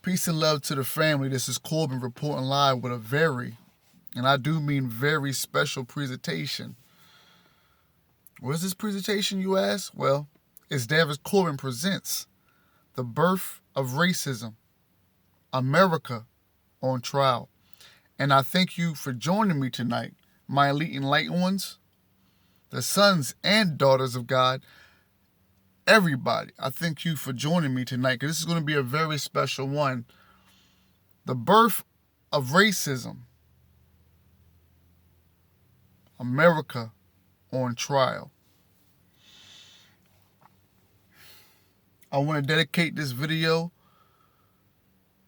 Peace and love to the family. This is Corbin reporting live with a very, and I do mean very special presentation. What is this presentation, you ask? Well, it's Davis Corbin Presents The Birth of Racism, America on Trial. And I thank you for joining me tonight, my elite enlightened ones, the sons and daughters of God, everybody. I thank you for joining me tonight because this is going to be a very special one. The birth of racism, America on trial. I want to dedicate this video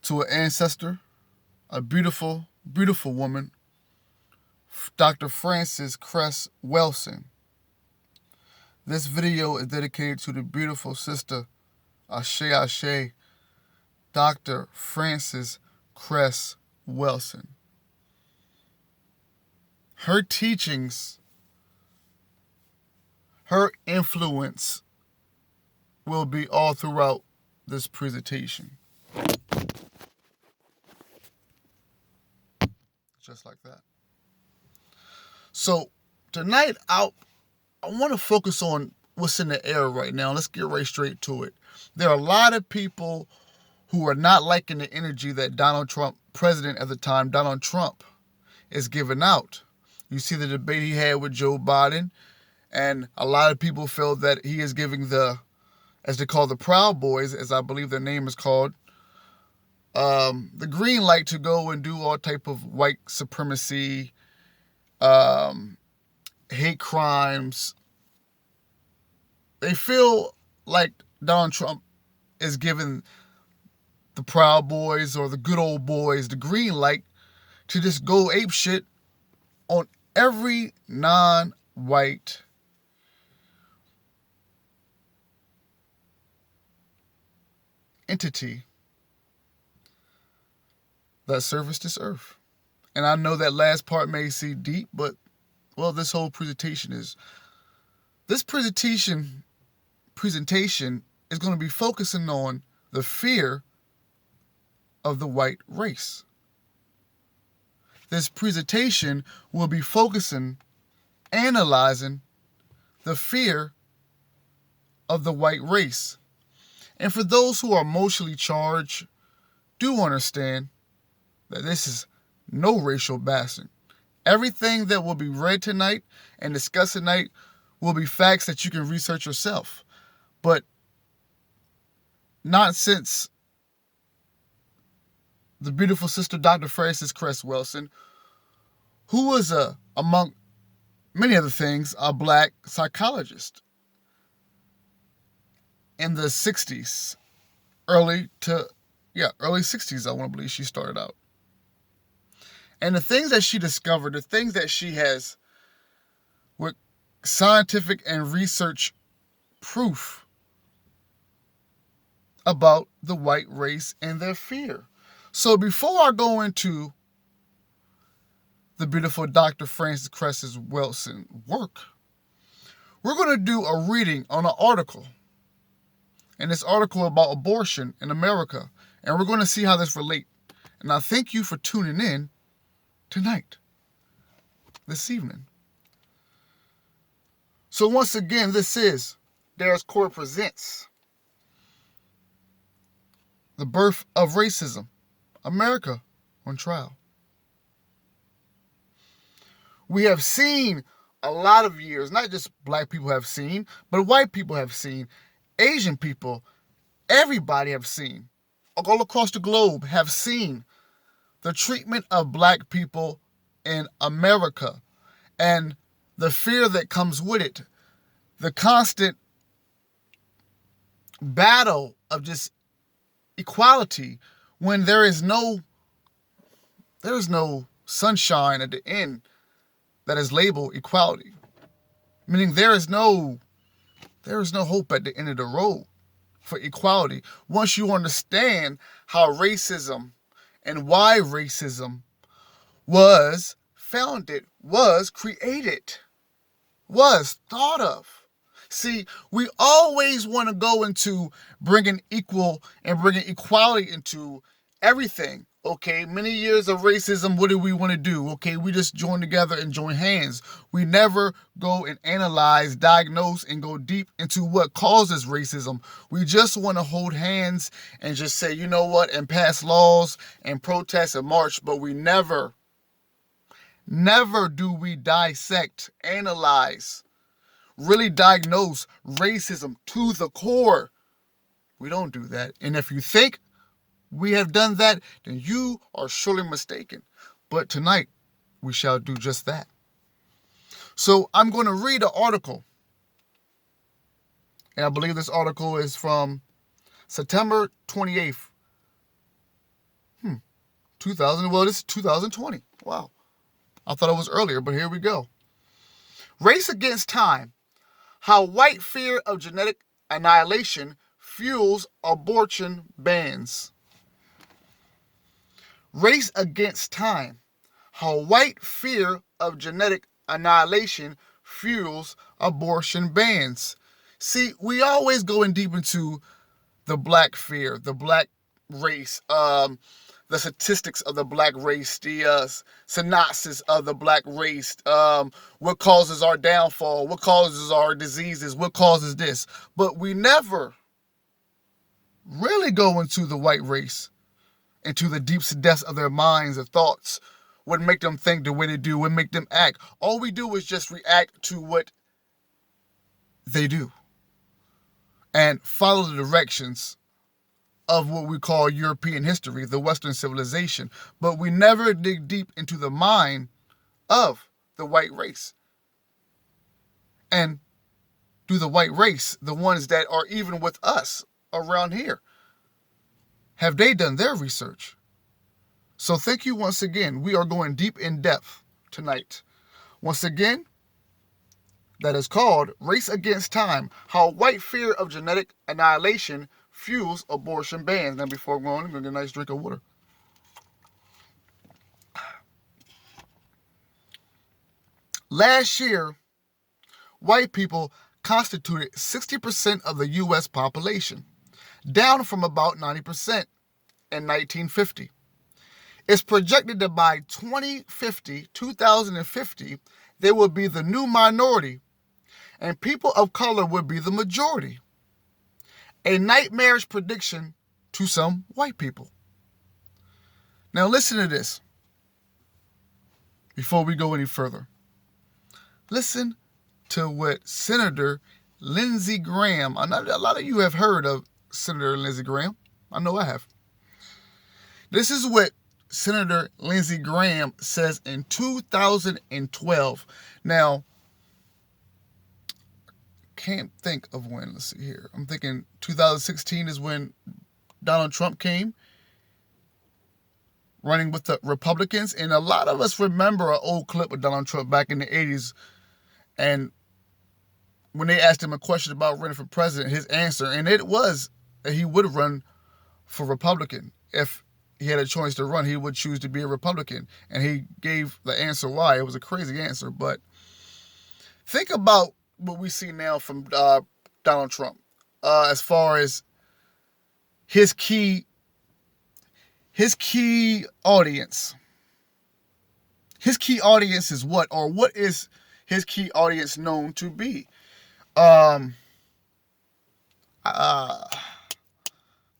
to an ancestor, a beautiful, beautiful woman, Dr. Frances Cress Welsing. This video is dedicated to the beautiful sister, Ashe Ashe, Dr. Frances Cress Welsing. Her teachings, her influence will be all throughout this presentation. Just like that. So tonight, I want to focus on what's in the air right now. Let's get right straight to it. There are a lot of people who are not liking the energy that Donald Trump, president at the time, Donald Trump, is giving out. You see the debate he had with Joe Biden, and a lot of people feel that he is giving the, as they call the Proud Boys, as I believe their name is called, the green light to go and do all type of white supremacy, hate crimes. They feel like Donald Trump is giving the Proud Boys or the good old boys the green light to just go ape shit on every non-white entity that serviced this earth. And I know that last part may seem deep, but, well, this whole presentation is... This presentation is going to be focusing on the fear of the white race. This presentation will be analyzing the fear of the white race. And for those who are emotionally charged, do understand that this is no racial bashing. Everything that will be read tonight and discussed tonight will be facts that you can research yourself. But not since the beautiful sister Dr. Frances Cress Welsing, who was among many other things, a black psychologist in the 60s, early 60s, I want to believe she started out. And the things that she discovered, the things that she has with scientific and research proof about the white race and their fear. So before I go into the beautiful Dr. Frances Cress Welsing work, we're going to do a reading on an article. And this article about abortion in America. And we're going to see how this relates. And I thank you for tuning in tonight, this evening. So once again, this is Davis Corbin Presents The Birth of Racism, America on Trial. We have seen a lot of years, not just black people have seen, but white people have seen, Asian people, everybody have seen, all across the globe have seen the treatment of black people in America and the fear that comes with it, the constant battle of just equality when there is no sunshine at the end that is labeled equality. Meaning there is no hope at the end of the road for equality. Once you understand how racism and why racism was founded, was created, was thought of. See, we always want to go into bringing equality into everything. Okay, many years of racism, what do we want to do? Okay, we just join together and join hands. We never go and analyze, diagnose, and go deep into what causes racism. We just want to hold hands and just say, you know what, and pass laws and protest and march, but we never do we dissect, analyze, really diagnose racism to the core. We don't do that. And if you think we have done that, then you are surely mistaken. But tonight, we shall do just that. So I'm going to read an article. And I believe this article is from September 28th, 2000. Well, this is 2020. Wow. I thought it was earlier, but here we go. Race Against Time. How White Fear of Genetic Annihilation Fuels Abortion Bans. Race Against Time. How White Fear of Genetic Annihilation Fuels Abortion Bans. See, we always go in deep into the black fear, the black race, the statistics of the black race, the synopsis of the black race, what causes our downfall, what causes our diseases, what causes this. But we never really go into the white race, into the deep depths of their minds and thoughts, what make them think the way they do, what make them act. All we do is just react to what they do and follow the directions of what we call European history, the Western civilization. But we never dig deep into the mind of the white race. And do the white race, the ones that are even with us around here, have they done their research? So thank you once again. We are going deep in depth tonight. Once again, that is called Race Against Time, How White Fear of Genetic Annihilation Fuels Abortion Bans. Now before going, I'm going to get a nice drink of water. Last year, white people constituted 60% of the U.S. population, down from about 90% in 1950. It's projected that by 2050, they will be the new minority, and people of color will be the majority. A nightmarish prediction to some white people. Now listen to this before we go any further. Listen to what Senator Lindsey Graham, a lot of you have heard of Senator Lindsey Graham. I know I have. This is what Senator Lindsey Graham says in 2012. Now, can't think of when. Let's see here. I'm thinking 2016 is when Donald Trump came running with the Republicans. And a lot of us remember an old clip of Donald Trump back in the 80s. And when they asked him a question about running for president, his answer, and it was that he would run for Republican. If he had a choice to run, he would choose to be a Republican. And he gave the answer why. It was a crazy answer. But think about what we see now from Donald Trump as far as his key audience. His key audience is what? Or what is his key audience known to be? The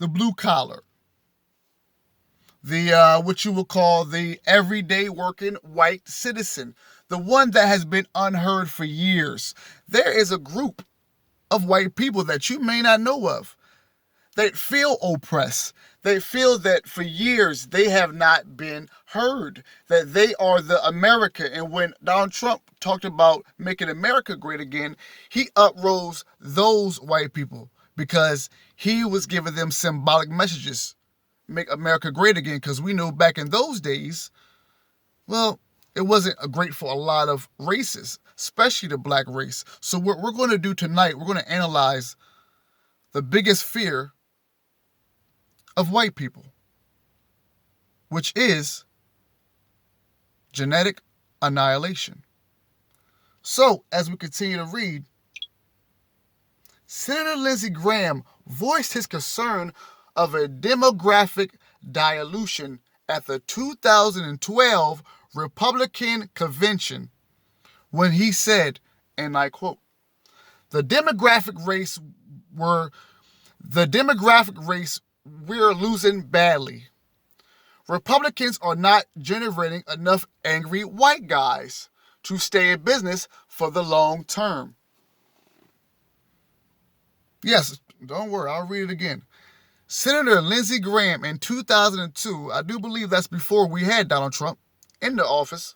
blue collar. The what you would call the everyday working white citizen, the one that has been unheard for years. There is a group of white people that you may not know of that feel oppressed. They feel that for years they have not been heard, that they are the America. And when Donald Trump talked about making America great again, he uprose those white people because he was giving them symbolic messages. Make America great again, because we know back in those days, well, it wasn't great for a lot of races, especially the black race. So what we're going to do tonight, we're going to analyze the biggest fear of white people, which is genetic annihilation. So as we continue to read, Senator Lindsey Graham voiced his concern of a demographic dilution at the 2012 Republican convention when he said, and I quote, the demographic race we're losing badly. Republicans are not generating enough angry white guys to stay in business for the long term. Yes, don't worry, I'll read it again. Senator Lindsey Graham in 2002, I do believe that's before we had Donald Trump in the office,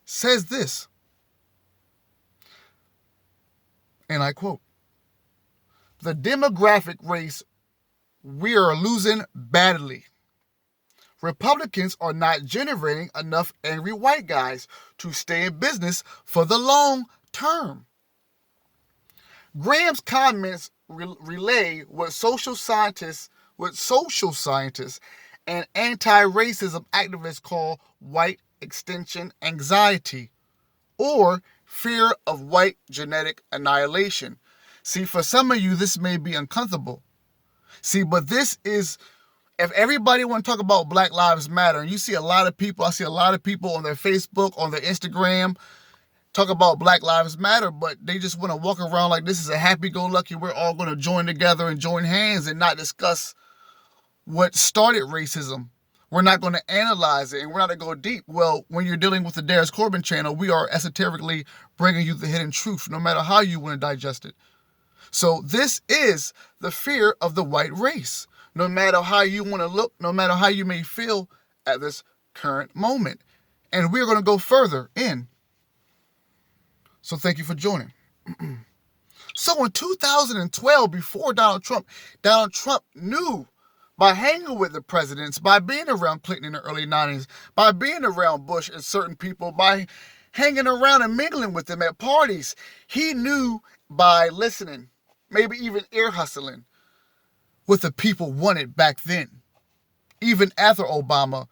says this, and I quote, the demographic race we are losing badly. Republicans are not generating enough angry white guys to stay in business for the long term. Graham's comments relay what social scientists and anti-racism activists call white extinction anxiety, or fear of white genetic annihilation. See, for some of you, this may be uncomfortable. See, but this is, if everybody want to talk about Black Lives Matter, and you see a lot of people, I see a lot of people on their Facebook, on their Instagram, talk about Black Lives Matter, but they just want to walk around like this is a happy-go-lucky, we're all going to join together and join hands and not discuss what started racism. We're not going to analyze it, and we're not going to go deep. Well, when you're dealing with the Darius Corbin channel, we are esoterically bringing you the hidden truth, no matter how you want to digest it. So this is the fear of the white race, no matter how you want to look, no matter how you may feel at this current moment. And we're going to go further in. So thank you for joining. So in 2012, before Donald Trump knew, by hanging with the presidents, by being around Clinton in the early 90s, by being around Bush and certain people, by hanging around and mingling with them at parties, he knew by listening, maybe even ear hustling, what the people wanted back then. Even after Obama,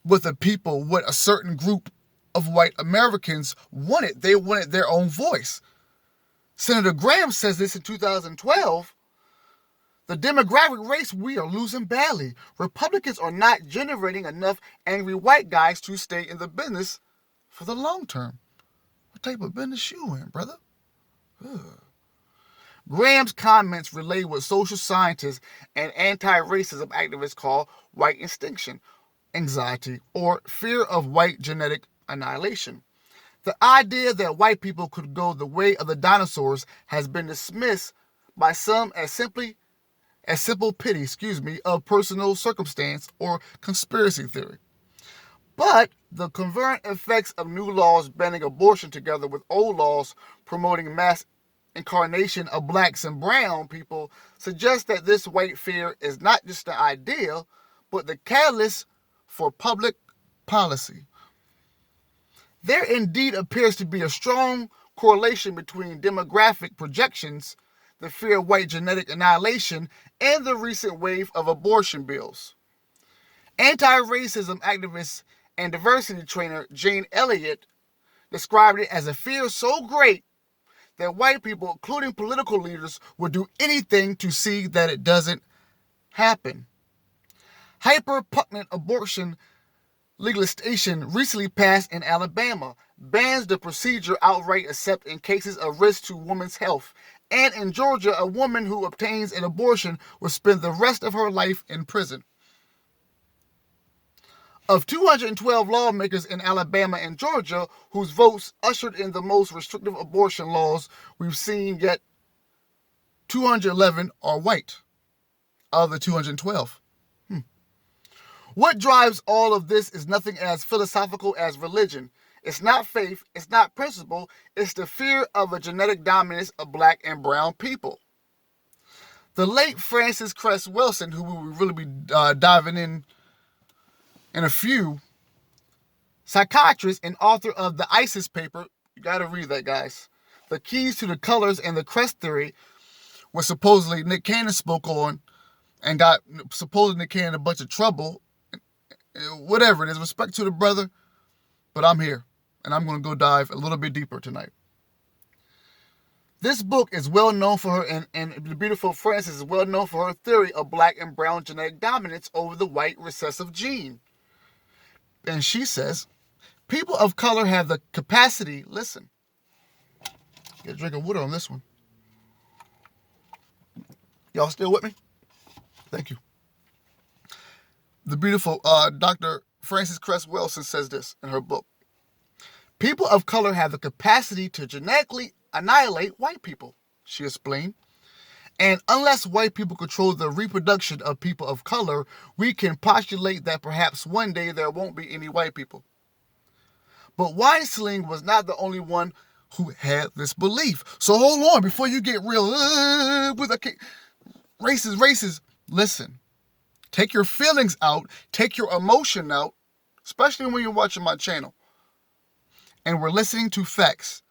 what the people, what a certain group of white Americans wanted. They wanted their own voice. Senator Graham says this in 2012. The demographic race we are losing badly. Republicans are not generating enough angry white guys to stay in the business for the long term. What type of business you in, brother? Ugh. Graham's comments relay what social scientists and anti-racism activists call white extinction anxiety, or fear of white genetic annihilation. The idea that white people could go the way of the dinosaurs has been dismissed by some as simple pity, of personal circumstance or conspiracy theory. But the covert effects of new laws banning abortion together with old laws promoting mass incarnation of blacks and brown people suggest that this white fear is not just an idea, but the catalyst for public policy. There indeed appears to be a strong correlation between demographic projections, the fear of white genetic annihilation, and the recent wave of abortion bills. Anti-racism activist and diversity trainer Jane Elliott described it as a fear so great that white people, including political leaders, would do anything to see that it doesn't happen. Hyper-pugnant abortion legislation recently passed in Alabama bans the procedure outright except in cases of risk to women's health. And in Georgia, a woman who obtains an abortion will spend the rest of her life in prison. Of 212 lawmakers in Alabama and Georgia whose votes ushered in the most restrictive abortion laws we've seen yet, 211 are white of the 212. What drives all of this is nothing as philosophical as religion. It's not faith, it's not principle, it's the fear of a genetic dominance of black and brown people. The late Frances Cress Welsing, who we will really be diving in a few, psychiatrist and author of the ISIS paper, you gotta read that, guys. The Keys to the Colors and the Crest Theory, was supposedly Nick Cannon spoke on and got supposedly Nick Cannon in a bunch of trouble. Whatever it is, respect to the brother, but I'm here, and I'm going to go dive a little bit deeper tonight. This book is well known for her, and the beautiful Frances is well known for her theory of black and brown genetic dominance over the white recessive gene. And she says, people of color have the capacity, listen, get a drink of water on this one. Y'all still with me? Thank you. The beautiful Dr. Frances Cress Welsing says this in her book. People of color have the capacity to genetically annihilate white people, she explained. And unless white people control the reproduction of people of color, we can postulate that perhaps one day there won't be any white people. But Weinstein was not the only one who had this belief. So hold on, before you get real with a racist. Listen, take your feelings out, take your emotion out, especially when you're watching my channel. And we're listening to facts.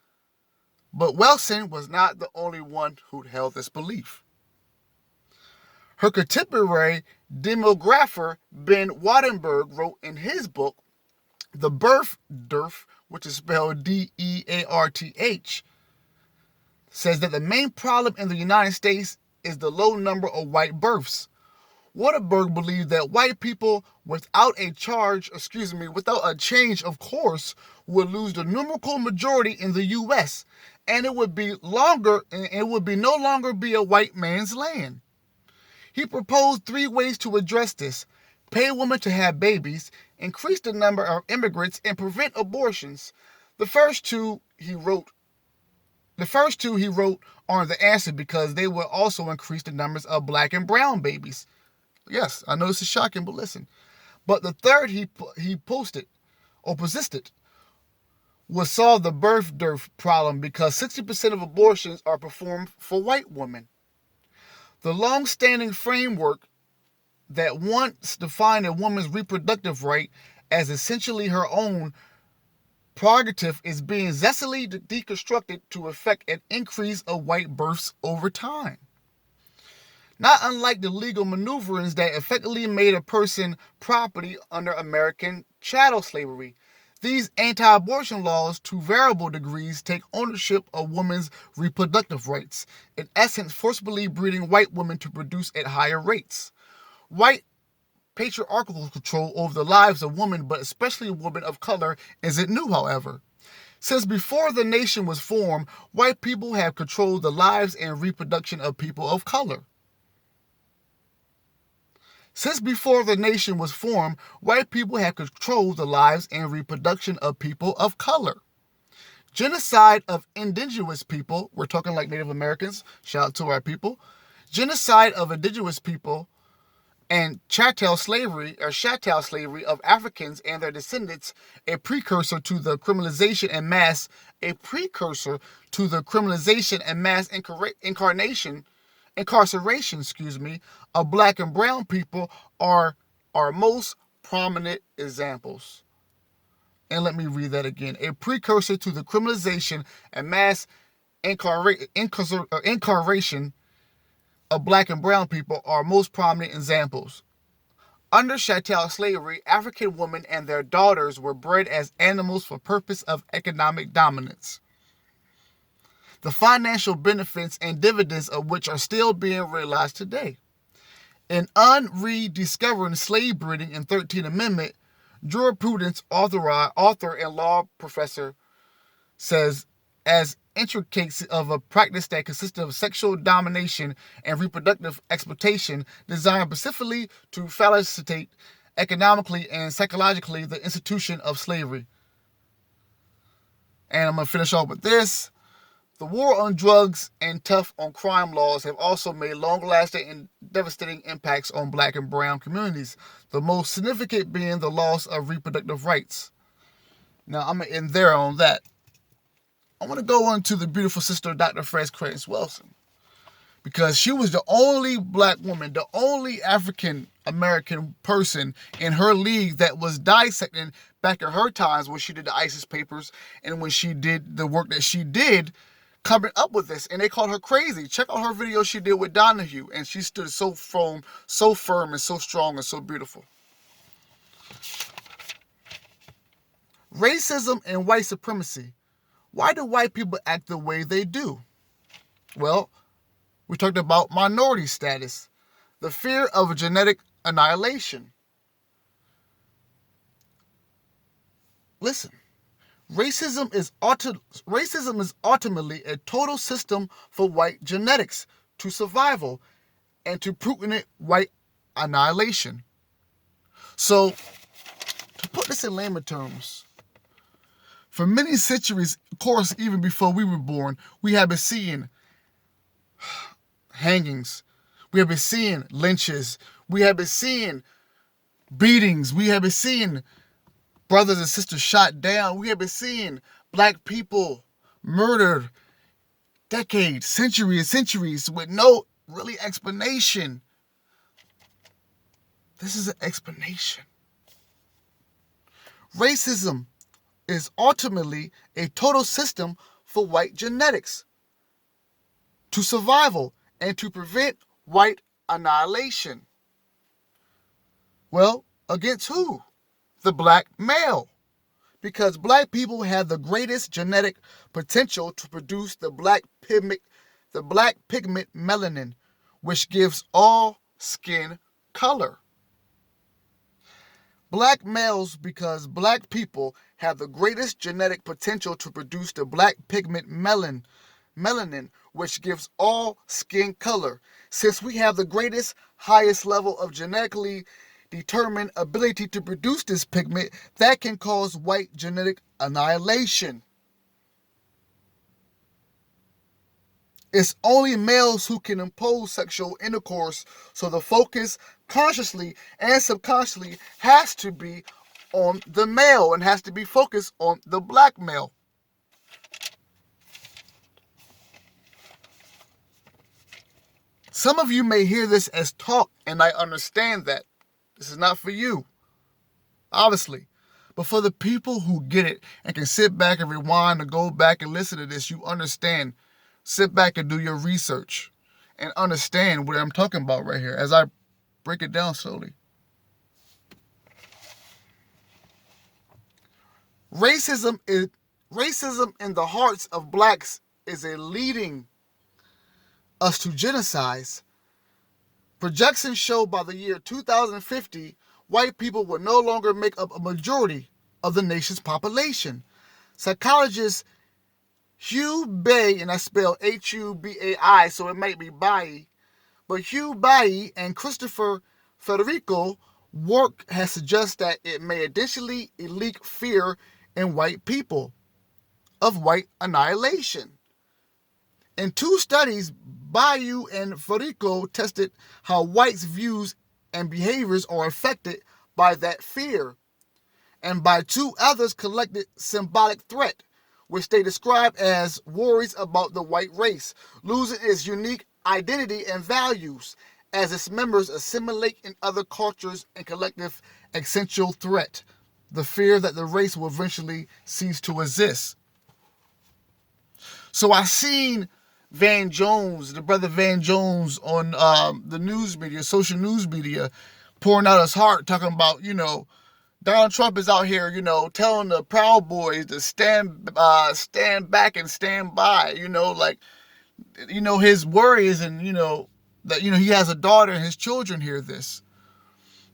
But Welsing was not the only one who held this belief. Her contemporary demographer Ben Wattenberg wrote in his book, The Birth Dearth, which is spelled D-E-A-R-T-H, says that the main problem in the United States is the low number of white births. Wattenberg believed that white people without a change of course would lose the numerical majority in the U.S. and it would no longer be a white man's land. He proposed 3 ways to address this: pay women to have babies, increase the number of immigrants, and prevent abortions. The first two he wrote aren't the answer because they will also increase the numbers of black and brown babies. Yes, I know this is shocking, but listen. But the third he persisted would solve the birth dearth problem because 60% of abortions are performed for white women. The long-standing framework that once defined a woman's reproductive right as essentially her own prerogative is being zestfully deconstructed to effect an increase of white births over time. Not unlike the legal maneuverings that effectively made a person property under American chattel slavery, these anti-abortion laws, to variable degrees, take ownership of women's reproductive rights, in essence forcibly breeding white women to produce at higher rates. White patriarchal control over the lives of women, but especially women of color, isn't new, however. Since before the nation was formed, white people have controlled the lives and reproduction of people of color. Since before the nation was formed, white people have controlled the lives and reproduction of people of color. Genocide of indigenous people, we're talking like Native Americans, shout out to our people. Genocide of indigenous people and chattel slavery of Africans and their descendants, a precursor to the criminalization and mass incarceration, of black and brown people are our most prominent examples. And let me read that again. A precursor to the criminalization and mass incarceration of black and brown people are most prominent examples. Under chattel slavery, African women and their daughters were bred as animals for purpose of economic dominance, the financial benefits and dividends of which are still being realized today. In Unrediscovering Slave Breeding in 13th Amendment, jurisprudence author and law professor says, as intricacies of a practice that consisted of sexual domination and reproductive exploitation designed specifically to facilitate economically and psychologically the institution of slavery. And I'm going to finish off with this. The war on drugs and tough on crime laws have also made long-lasting and devastating impacts on black and brown communities, the most significant being the loss of reproductive rights. Now, I'm going to end there on that. I want to go on to the beautiful sister, Dr. Cress Welsing, because she was the only black woman, the only African-American person in her league that was dissecting back in her times when she did the ISIS papers and when she did the work that she did, coming up with this, and they called her crazy. Check out her video she did with Donahue, and she stood so firm, and so strong, and so beautiful. Racism and white supremacy. Why do white people act the way they do? Well, we talked about minority status, the fear of genetic annihilation. Listen, racism is ultimately a total system for white genetics to survival and to permanent white annihilation. So, to put this in layman terms, for many centuries, of course, even before we were born, we have been seeing hangings, we have been seeing lynches, we have been seeing beatings, we have been seeing brothers and sisters shot down, we have been seeing black people murdered decades, centuries with no really explanation. This is an explanation. Racism is ultimately a total system for white genetics to survival and to prevent white annihilation. Well, against who? The black male. Because black people have the greatest genetic potential to produce the black pigment melanin, which gives all skin color. Black males, because black people have the greatest genetic potential to produce the black pigment melanin, which gives all skin color. Since we have the greatest, highest level of genetically determined ability to produce this pigment, that can cause white genetic annihilation. It's only males who can impose sexual intercourse, so the focus consciously and subconsciously has to be on the male and has to be focused on the black male. Some of you may hear this as talk, and I understand that. This is not for you, obviously. But for the people who get it and can sit back and rewind or go back and listen to this, you understand. Sit back and do your research and understand what I'm talking about right here as I break it down slowly. Racism in the hearts of blacks is leading us to genocides. Projections show by the year 2050, white people will no longer make up a majority of the nation's population. Psychologist Hugh Bay, and I spell Hubai, so it might be Bai, but Hugh Bai and Christopher Federico work has suggested that it may additionally leak fear in white people of white annihilation. In two studies, Bayou and Federico tested how whites' views and behaviors are affected by that fear, and by two others collected symbolic threat, which they describe as worries about the white race losing its unique identity and values as its members assimilate in other cultures and collective existential threat, the fear that the race will eventually cease to exist. So I seen Van Jones, the brother Van Jones, on the news media, social news media, pouring out his heart, talking about, Donald Trump is out here, telling the Proud Boys to stand back and stand by, his worries and, that, he has a daughter and his children hear this.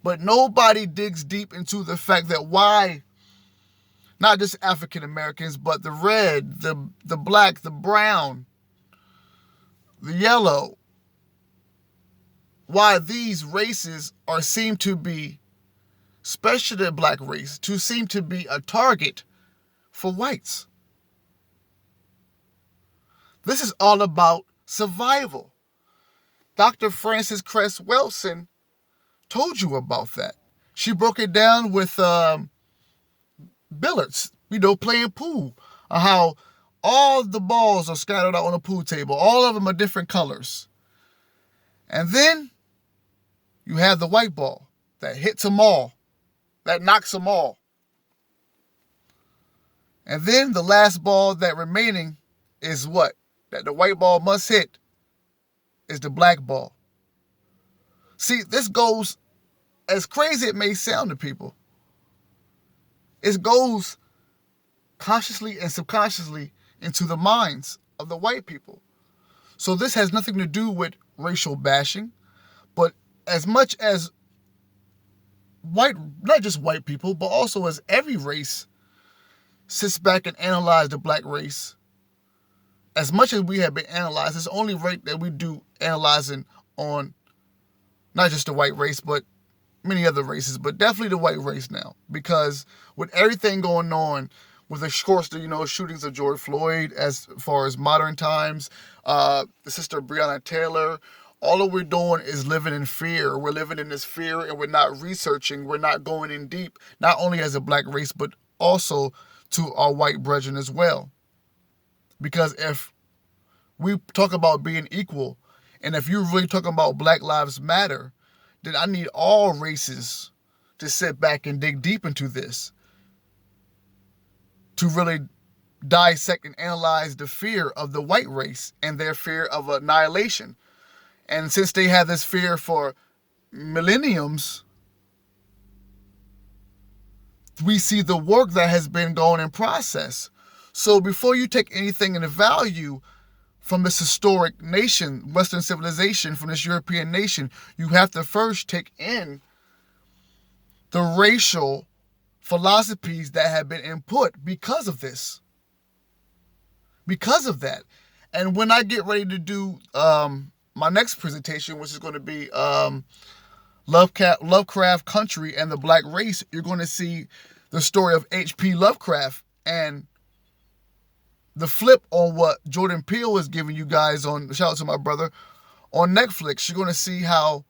But nobody digs deep into the fact that why, not just African Americans, but the red, the black, the brown, the yellow, why these races seem to be, especially the black race, to seem to be a target for whites. This is all about survival. Dr. Frances Cress Welsing told you about that. She broke it down with billiards, playing pool, how all the balls are scattered out on a pool table. All of them are different colors. And then you have the white ball that hits them all, that knocks them all. And then the last ball that remaining is what? That the white ball must hit is the black ball. See, this goes, as crazy it may sound to people, it goes consciously and subconsciously into the minds of the white people. So this has nothing to do with racial bashing, but as much as not just white people, but also as every race sits back and analyze the black race, as much as we have been analyzed, it's only right that we do analyzing on not just the white race, but many other races, but definitely the white race now. Because with everything going on, with of course the shootings of George Floyd, as far as modern times, the sister Breonna Taylor, all that we're doing is living in fear. We're living in this fear, and we're not researching. We're not going in deep, not only as a black race, but also to our white brethren as well. Because if we talk about being equal, and if you're really talking about Black Lives Matter, then I need all races to sit back and dig deep into this, to really dissect and analyze the fear of the white race and their fear of annihilation. And since they had this fear for millenniums, we see the work that has been going in process. So before you take anything into value from this historic nation, Western civilization, from this European nation, you have to first take in the racial philosophies that have been input because of this. Because of that. And when I get ready to do my next presentation, which is going to be Lovecraft Country and the Black Race, you're going to see the story of H.P. Lovecraft and the flip on what Jordan Peele is giving you guys on, shout out to my brother, on Netflix. You're going to see how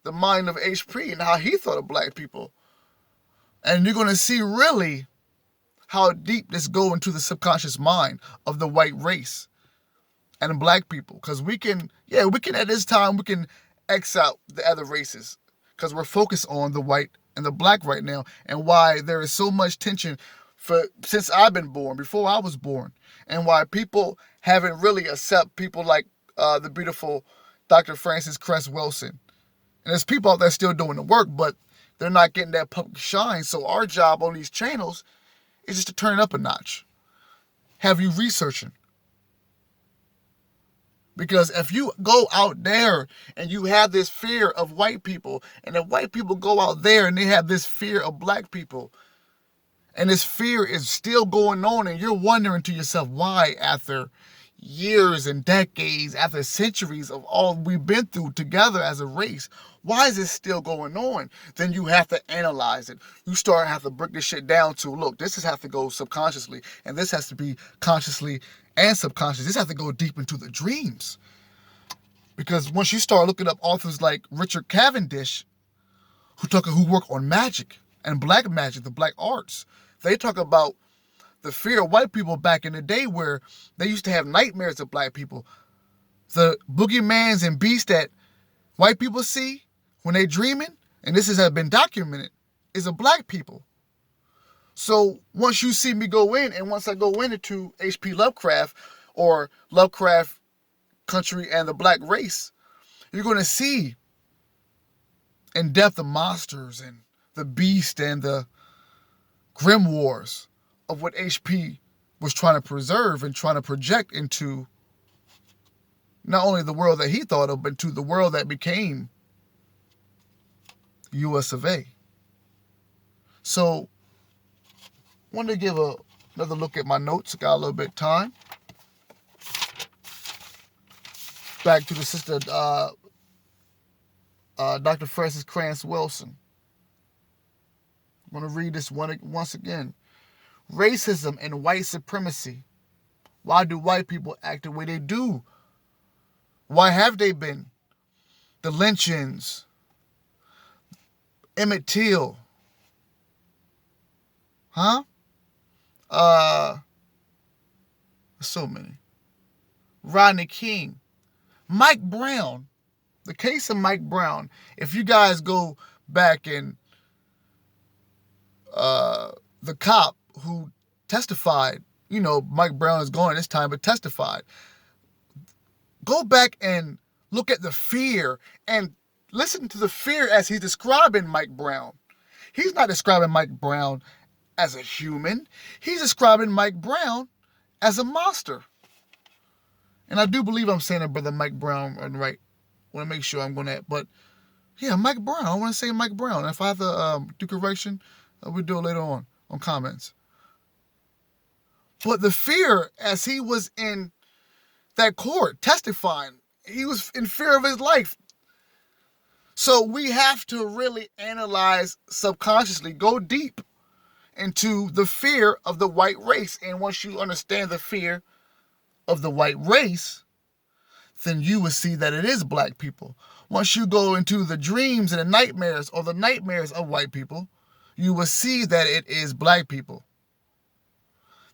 the mind of H.P. and how he thought of black people. And you're going to see really how deep this goes into the subconscious mind of the white race and black people. Because we can at this time, we can X out the other races. Because we're focused on the white and the black right now. And why there is so much tension since I've been born, before I was born. And why people haven't really accepted people like the beautiful Dr. Frances Cress Wilson. And there's people out there still doing the work, but they're not getting that public shine. So our job on these channels is just to turn it up a notch. Have you researching. Because if you go out there and you have this fear of white people, and if white people go out there and they have this fear of black people, and this fear is still going on, and you're wondering to yourself why, after years and decades, after centuries of all we've been through together as a race, why is this still going on? Then you have to analyze it. You have to break this shit down to, look, this has to go subconsciously, and this has to be consciously and subconscious. This has to go deep into the dreams. Because once you start looking up authors like Richard Cavendish, who work on magic and black magic, the black arts, they talk about the fear of white people back in the day, where they used to have nightmares of black people. The boogeymans and beasts that white people see when they're dreaming, and this has been documented, is of black people. So once you see me go in, and once I go into H.P. Lovecraft or Lovecraft Country and the Black Race, you're going to see in depth the monsters and the beast and the grimoires of what H.P. was trying to preserve and trying to project into not only the world that he thought of, but to the world that became U.S. of A. So, I wanted to give another look at my notes. Got a little bit of time. Back to the sister, Dr. Frances Cress Wilson. I'm going to read this once again. Racism and white supremacy. Why do white people act the way they do? Why have they been? The lynchings, Emmett Till, so many. Rodney King, Mike Brown. The case of Mike Brown. If you guys go back and the cop who testified, Mike Brown is gone this time, but testified. Go back and look at the fear and listen to the fear as he's describing Mike Brown. He's not describing Mike Brown as a human. He's describing Mike Brown as a monster. And I do believe I'm saying it, Brother Mike Brown, right. I want to make sure I'm going to, but yeah, Mike Brown. I want to say Mike Brown. If I have to do correction, we'll do it later on comments. But the fear as he was in that court testifying, he was in fear of his life. So we have to really analyze subconsciously, go deep into the fear of the white race. And once you understand the fear of the white race, then you will see that it is black people. Once you go into the dreams and the nightmares or the nightmares of white people, you will see that it is black people.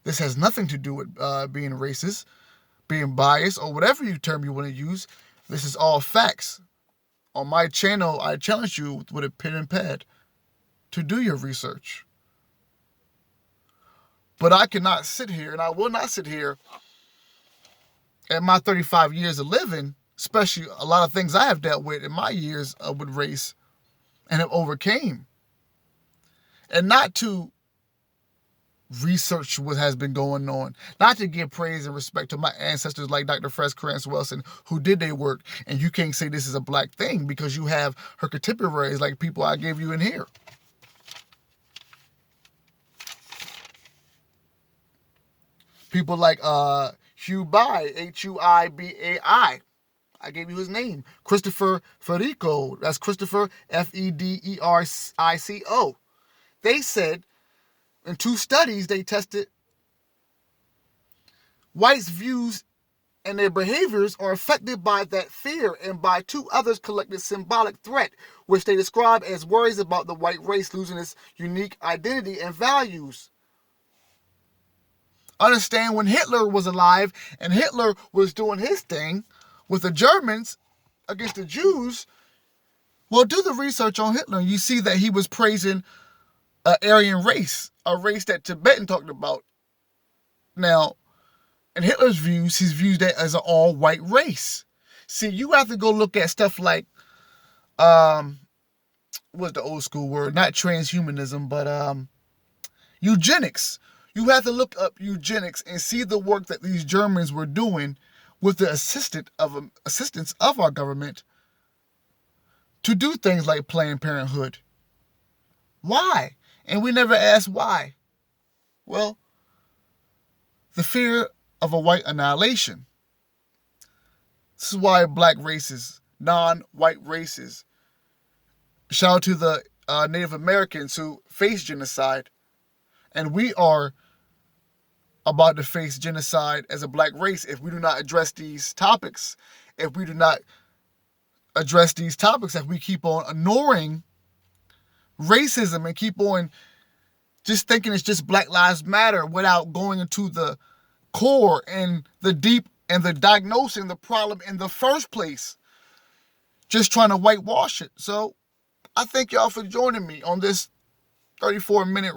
This has nothing to do with being racist, being biased, or whatever term you want to use. This is all facts. On my channel, I challenge you with a pen and pad to do your research. But I cannot sit here, and I will not sit here at my 35 years of living, especially a lot of things I have dealt with in my years with race and have overcame, and not to research what has been going on, not to give praise and respect to my ancestors like Dr. Fred Krantz Wilson, who did their work. And you can't say this is a black thing because you have her contemporaries like people I gave you in here. People like Hugh Bai, Huibai. I gave you his name. Christopher Federico. That's Christopher Federico. They said in 2 studies they tested whites' views and their behaviors are affected by that fear, and by 2 others collected symbolic threat, which they describe as worries about the white race losing its unique identity and values. Understand, when Hitler was alive and Hitler was doing his thing with the Germans against the Jews, well, do the research on Hitler. You see that he was praising an Aryan race, a race that Tibetan talked about. Now, in Hitler's views, he's viewed that as an all-white race. See, you have to go look at stuff like, what's the old school word? Not transhumanism, but eugenics. You have to look up eugenics and see the work that these Germans were doing with the assistance of our government to do things like Planned Parenthood. Why? And we never ask why. Well, the fear of a white annihilation. This is why black races, non-white races, shout out to the Native Americans who face genocide. And we are about to face genocide as a black race if we do not address these topics. If we do not address these topics, if we keep on ignoring racism and keep on just thinking it's just Black Lives Matter without going into the core and the deep and the diagnosing the problem in the first place, just trying to whitewash it. So I thank y'all for joining me on this 34-minute